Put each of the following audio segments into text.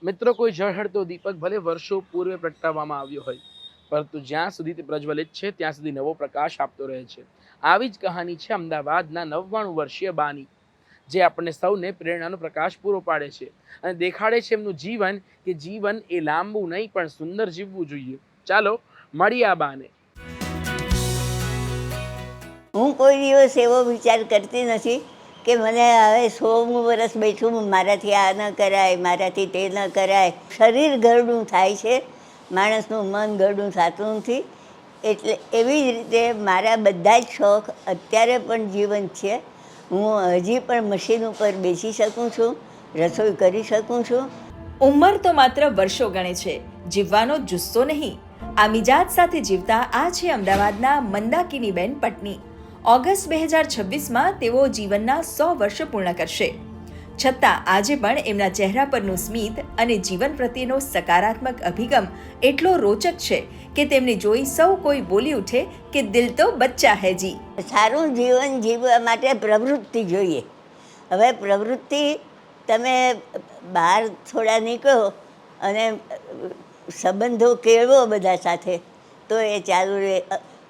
મિત્રો, કોઈ ઝળહળતો દીપક ભલે વર્ષો પૂર્વે પ્રગટાવવામાં આવ્યો હોય, પરંતુ જ્યાં સુધી તે પ્રજ્વલિત છે ત્યાં સુધી નવો પ્રકાશ આપતો રહે છે. આવી જ કહાની છે અમદાવાદના 99 વર્ષીય બાની, જે આપણને સૌને પ્રેરણાનો પ્રકાશ પૂરો પાડે છે અને દેખાડે છે એમનું જીવન, કે જીવન એ લાંબુ નહીં પણ સુંદર જીવવું જોઈએ. ચાલો મળીએ આ બાને. હું કોઈ દિવસ એવો વિચાર કરતી નથી કે મને હવે 100મું વર્ષ બેઠું મારાથી આ ન કરાય, મારાથી તે ન કરાય. શરીર ઘરડું થાય છે, માણસનું મન ઘરડું થતું નથી. એટલે એવી જ રીતે મારા બધા જ શોખ અત્યારે પણ જીવંત છે. હું હજી પણ મશીન ઉપર બેસી શકું છું, રસોઈ કરી શકું છું. ઉંમર તો માત્ર વર્ષો ગણે છે, જીવવાનો જુસ્સો નહીં. આ મિજાજ સાથે જીવતા આ છે અમદાવાદના મંદાકિનીબેન પટની. ઓગસ્ટ 2026માં તેઓ જીવનના 100 વર્ષ પૂર્ણ કરશે. છતાં આજે પણ એમના ચહેરા પરનું સ્મિત અને જીવન પ્રત્યેનો સકારાત્મક અભિગમ એટલો રોચક છે કે તેમને જોઈ સૌ કોઈ બોલી ઉઠે કે દિલ તો બચ્ચા હૈ જી. સારું જીવન જીવવા માટે પ્રવૃત્તિ જોઈએ. હવે પ્રવૃત્તિ તમે બહાર થોડા નીકળો અને સંબંધો કેળવો બધા સાથે તો એ ચાલુ રહે.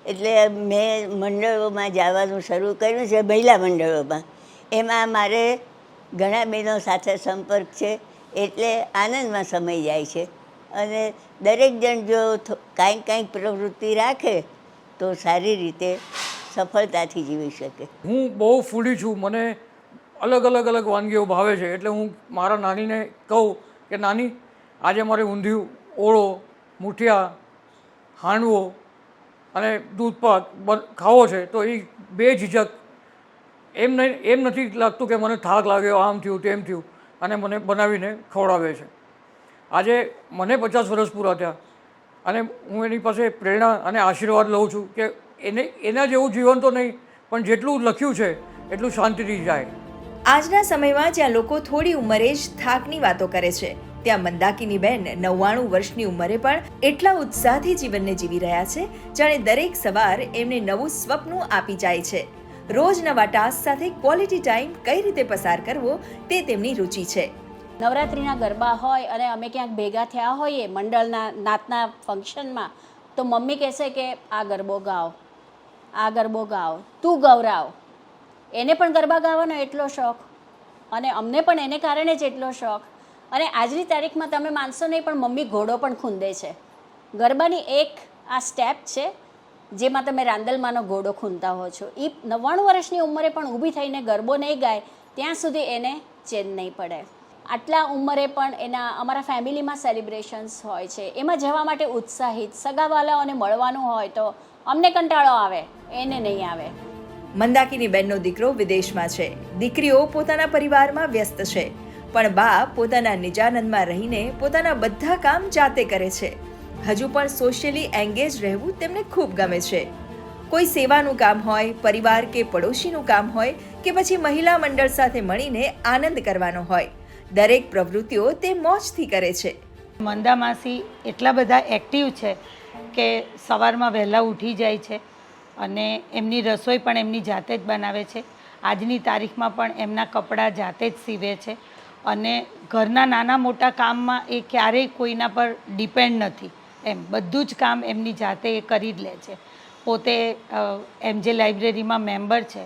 એટલે મેં મંડળોમાં જવાનું શરૂ કર્યું છે, મહિલા મંડળોમાં. એમાં મારે ઘણા બહેનો સાથે સંપર્ક છે, એટલે આનંદમાં સમય જાય છે. અને દરેક જણ જો કાંઈક પ્રવૃત્તિ રાખે તો સારી રીતે સફળતાથી જીવી શકે. હું બહુ ફૂડી છું, મને અલગ અલગ વાનગીઓ ભાવે છે. એટલે હું મારા નાનીને કહું કે નાની, આજે મારે ઊંધિયું, ઓળો, મુઠિયા, હાંડવો અને દૂધપાક ખાવો છે. તો એ બે ઝીઝક એમ નથી લાગતું કે મને થાક લાગ્યો, આમ થયું તેમ થયું, અને મને બનાવીને ખવડાવે છે. આજે મને 50 વર્ષ પૂરા થયા અને હું એની પાસે પ્રેરણા અને આશીર્વાદ લઉં છું કે એના જેવું જીવન તો નહીં, પણ જેટલું લખ્યું છે એટલું શાંતિથી જાય. આજના સમયમાં જ્યાં લોકો થોડી ઉંમરે જ થાકની વાતો કરે છે, ત્યાં મંદાકિનીબેન 99 વર્ષની ઉંમરે પણ એટલા ઉત્સાહથી જીવનને જીવી રહ્યા છે જાણે દરેક સવાર એમને નવું સ્વપ્ન આપી જાય છે. રોજ નવા ટાસ્ક સાથે ક્વોલિટી ટાઈમ કઈ રીતે પસાર કરવો તે તેમની રુચિ છે. નવરાત્રિના ગરબા હોય અને અમે ક્યાંક ભેગા થયા હોઈએ મંડળના નાતના ફંક્શનમાં, તો મમ્મી કહેશે કે આ ગરબો ગાઓ, આ ગરબો ગાઓ, તું ગૌરાવ. એને પણ ગરબા ગાવાનો એટલો શોખ અને અમને પણ એને કારણે જ એટલો શોખ. અને આજની તારીખમાં તમે માનશો નહીં, પણ મમ્મી ઘોડો પણ ખૂંદે છે. ગરબાની એક આ સ્ટેપ છે જેમાં તમે રાંદલમાંનો ઘોડો ખૂંદતા હો છો. એ 99 વર્ષની ઉંમરે પણ ઊભી થઈને ગરબો નહીં ગાય ત્યાં સુધી એને ચેન નહીં પડે. આટલા ઉંમરે પણ એના અમારા ફેમિલીમાં સેલિબ્રેશન્સ હોય છે, એમાં જવા માટે ઉત્સાહિત. સગાવાલાઓને મળવાનું હોય તો અમને કંટાળો આવે, એને નહીં આવે. મંદાકિનીબેનનો દીકરો વિદેશમાં છે, દીકરીઓ પોતાના પરિવારમાં વ્યસ્ત છે, પણ બા પોતાના નિજાનંદમાં રહીને પોતાના બધા કામ જાતે કરે છે. હજુ પણ સોશિયલી એંગેજ રહેવું તેમને ખૂબ ગમે છે. કોઈ સેવાનું કામ હોય, પરિવાર કે પડોશીનું કામ હોય કે પછી મહિલા મંડળ સાથે મળીને આનંદ કરવાનો હોય, દરેક પ્રવૃત્તિઓ તે મોજથી કરે છે. મંદા માસી એટલા બધા એક્ટિવ છે કે સવારમાં વહેલા ઉઠી જાય છે અને એમની રસોઈ પણ એમની જાતે જ બનાવે છે. આજની તારીખમાં પણ એમના કપડાં જાતે જ સીવે છે અને ઘરના નાના મોટા કામમાં એ ક્યારેય કોઈના પર ડિપેન્ડ નથી. એમ બધું જ કામ એમની જાતે એ કરી જ લે છે. પોતે MJ લાઇબ્રેરીમાં મેમ્બર છે,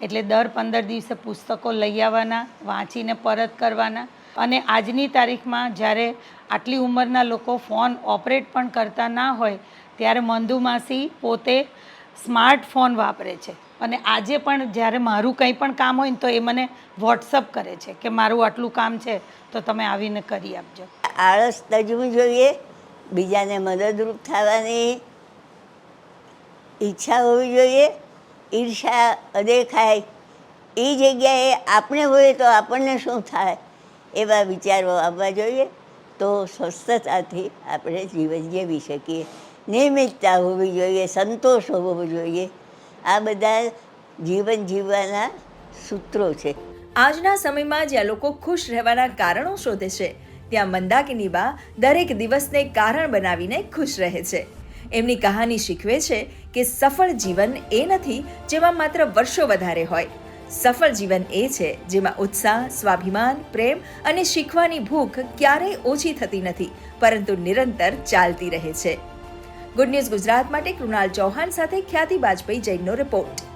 એટલે દર 15 દિવસે પુસ્તકો લઈ આવવાના, વાંચીને પરત કરવાના. અને આજની તારીખમાં જ્યારે આટલી ઉંમરના લોકો ફોન ઓપરેટ પણ કરતા ના હોય, ત્યારે મંદુ માસી પોતે સ્માર્ટફોન વાપરે છે. અને આજે પણ જ્યારે મારું કંઈ પણ કામ હોય ને તો એ મને વોટ્સઅપ કરે છે કે મારું આટલું કામ છે તો તમે આવીને કરી આપજો. આળસ તજવું જોઈએ, બીજાને મદદરૂપ થવાની ઈચ્છા હોવી જોઈએ. ઈર્ષા અદેખાય એ જગ્યાએ આપણે હોય તો આપણને શું થાય એવા વિચારો આવવા જોઈએ. તો સ્વસ્થતાથી આપણે જીવન જીવી શકીએ. નિયમિતતા હોવી જોઈએ, સંતોષ હોવો જોઈએ. આ બધા જીવન જીવવાના સૂત્રો છે. આજના સમયમાં જ્યાં લોકો ખુશ રહેવાના કારણો શોધે છે, ત્યાં મંદાકિની બા દરેક દિવસને કારણ બનાવીને ખુશ રહે છે. એમની કહાની શીખવે છે કે સફળ જીવન એ નથી જેમાં માત્ર વર્ષો વધારે હોય, સફળ જીવન એ છે જેમાં ઉત્સાહ, સ્વાભિમાન, પ્રેમ અને શીખવાની ભૂખ ક્યારેય ઓછી થતી નથી, પરંતુ નિરંતર ચાલતી રહે છે. ગુડ ન્યૂઝ ગુજરાત માટે કૃણાલ ચૌહાણ સાથે ખ્યાતિ બાજપેયી જૈનનો રિપોર્ટ.